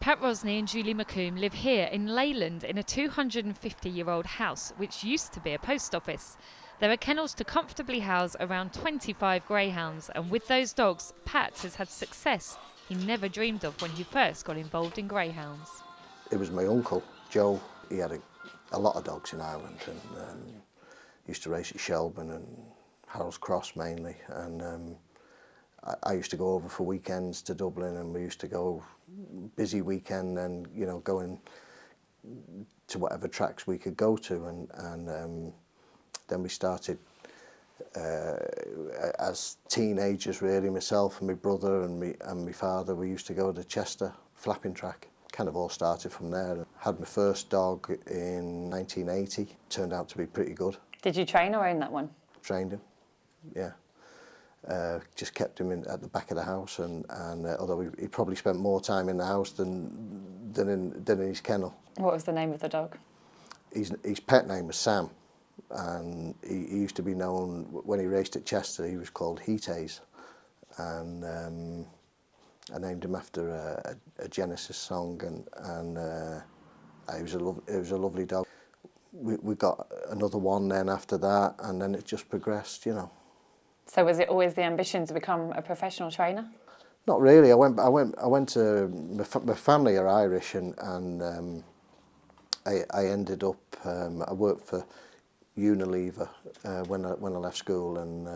Pat Rosney and Julie McComb live here in Leyland in a 250-year-old house which used to be a post office. There are kennels to comfortably house around 25 greyhounds, and with those dogs, Pat has had success he never dreamed of when he first got involved in greyhounds. It was my uncle, Joe. He had a lot of dogs in Ireland and used to race at Shelburne and Harold's Cross mainly. And I used to go over for weekends to Dublin, and we used to go busy weekend and, you know, going to whatever tracks we could go to. And then we started as teenagers, really, myself and my brother and my father, we used to go to Chester flapping track. Kind of all started from there. Had my first dog in 1980, turned out to be pretty good. Did you train or own that one? Trained him, yeah. Just kept him at the back of the house, and although he probably spent more time in the house than in his kennel. What was the name of the dog? His pet name was Sam, and he used to be known, when he raced at Chester, he was called Heat Ace, and I named him after a Genesis song, and it was a lovely dog. We got another one then after that, and then it just progressed, you know. So was it always the ambition to become a professional trainer? Not really. I went to my family are Irish, and I ended up I worked for Unilever when I left school, and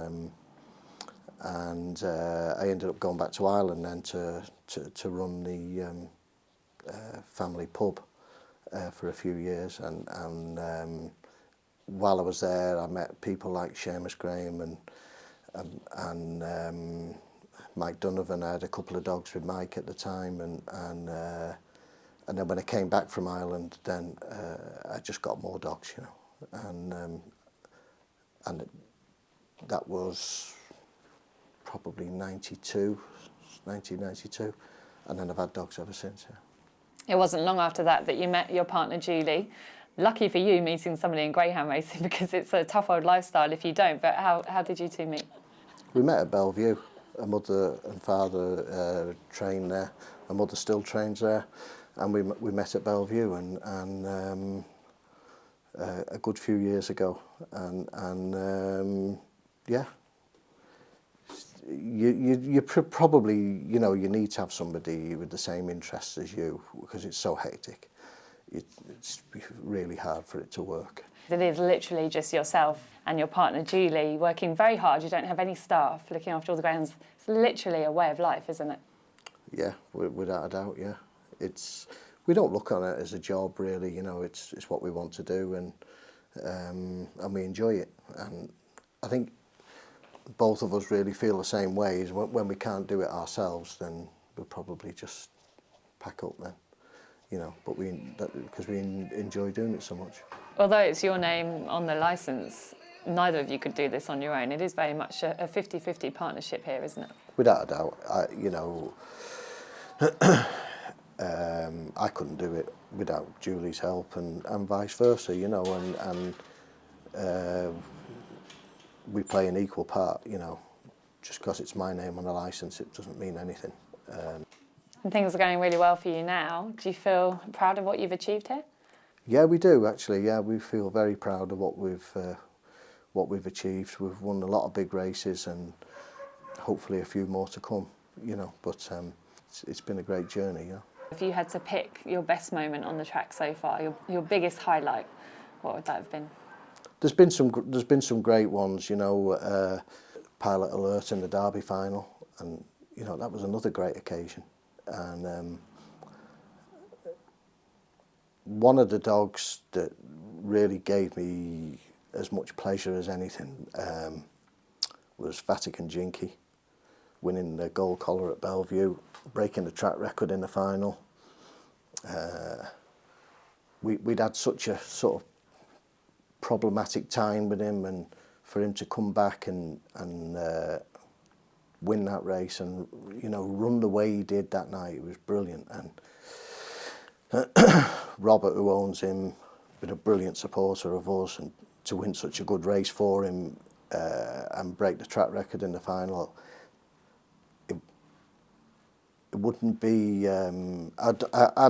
I ended up going back to Ireland then to run the family pub for a few years, and while I was there, I met people like Seamus Graham and Mike Donovan. I had a couple of dogs with Mike at the time, and then when I came back from Ireland, then I just got more dogs, you know, and that was probably 1992, and then I've had dogs ever since. Yeah. It wasn't long after that you met your partner Julie. Lucky for you meeting somebody in greyhound racing, because it's a tough old lifestyle if you don't, but how did you two meet? We met at Bellevue. Her mother and father trained there. Her mother still trains there, and we met at Bellevue and a good few years ago, and yeah. You probably, you know, you need to have somebody with the same interests as you, because it's so hectic. It's really hard for it to work. It is literally just yourself and your partner Julie working very hard. You don't have any staff looking after all the greyhounds. It's literally a way of life, isn't it? Yeah, without a doubt, yeah. We don't look on it as a job, really. You know, it's what we want to do, and we enjoy it. And I think both of us really feel the same way. Is when we can't do it ourselves, then we'll probably just pack up then, you know. But because we enjoy doing it so much. Although it's your name on the licence, neither of you could do this on your own. It is very much a 50-50 partnership here, isn't it? Without a doubt, you know, I couldn't do it without Julie's help, and vice versa, you know, and we play an equal part, you know. Just because it's my name on the licence, it doesn't mean anything. And things are going really well for you now. Do you feel proud of what you've achieved here? Yeah, we do actually. Yeah, we feel very proud of what we've achieved. We've won a lot of big races, and hopefully a few more to come. You know, but it's been a great journey. You know. If you had to pick your best moment on the track so far, your biggest highlight, what would that have been? There's been some great ones, you know. Pilot Alert in the Derby final, and you know that was another great occasion. And one of the dogs that really gave me as much pleasure as anything was Vatican Jinky, winning the gold collar at Bellevue, breaking the track record in the final. We'd had such a sort of problematic time with him, and for him to come back and win that race, and you know, run the way he did that night, it was brilliant. And Robert, who owns him, been a brilliant supporter of us, and to win such a good race for him and break the track record in the final, it wouldn't be. I'm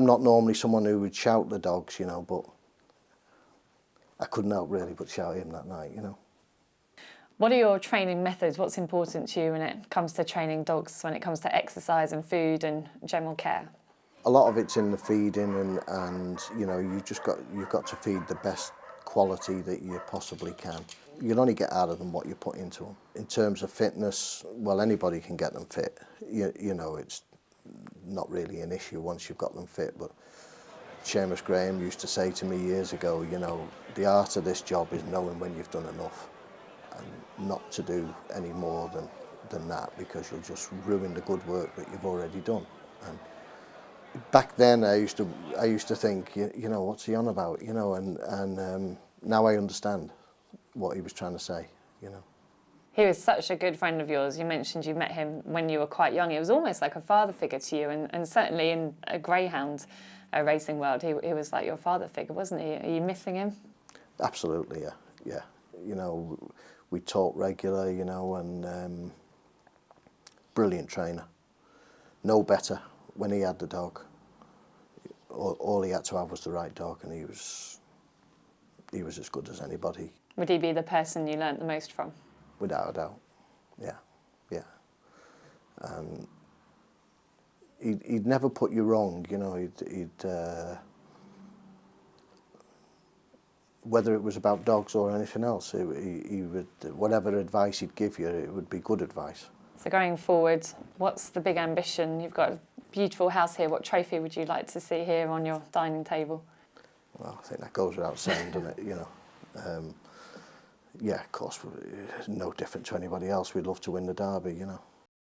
not normally someone who would shout the dogs, you know, but I couldn't help really but shout him that night, you know. What are your training methods? What's important to you when it comes to training dogs, when it comes to exercise and food and general care? A lot of it's in the feeding, and you know, you've got to feed the best quality that you possibly can. You'll only get out of them what you put into them. In terms of fitness, well, anybody can get them fit. You know, it's not really an issue once you've got them fit. But Seamus Graham used to say to me years ago, you know, the art of this job is knowing when you've done enough, and not to do any more than that, because you'll just ruin the good work that you've already done. And back then, I used to think, you know, what's he on about, you know, and now I understand what he was trying to say, you know. He was such a good friend of yours. You mentioned you met him when you were quite young. It was almost like a father figure to you, and certainly in a greyhound racing world, he was like your father figure, wasn't he? Are you missing him? Absolutely, yeah. You know, we talk regular, you know, and brilliant trainer. No better when he had the dog. All he had to have was the right dog, and he was as good as anybody. Would he be the person you learnt the most from? Without a doubt, yeah. And he'd never put you wrong, you know. He'd whether it was about dogs or anything else, he would, whatever advice he'd give you, it would be good advice. So going forward, what's the big ambition? You've got a beautiful house here. What trophy would you like to see here on your dining table? Well, I think that goes without saying, doesn't it? You know, yeah, of course, no different to anybody else. We'd love to win the derby, you know.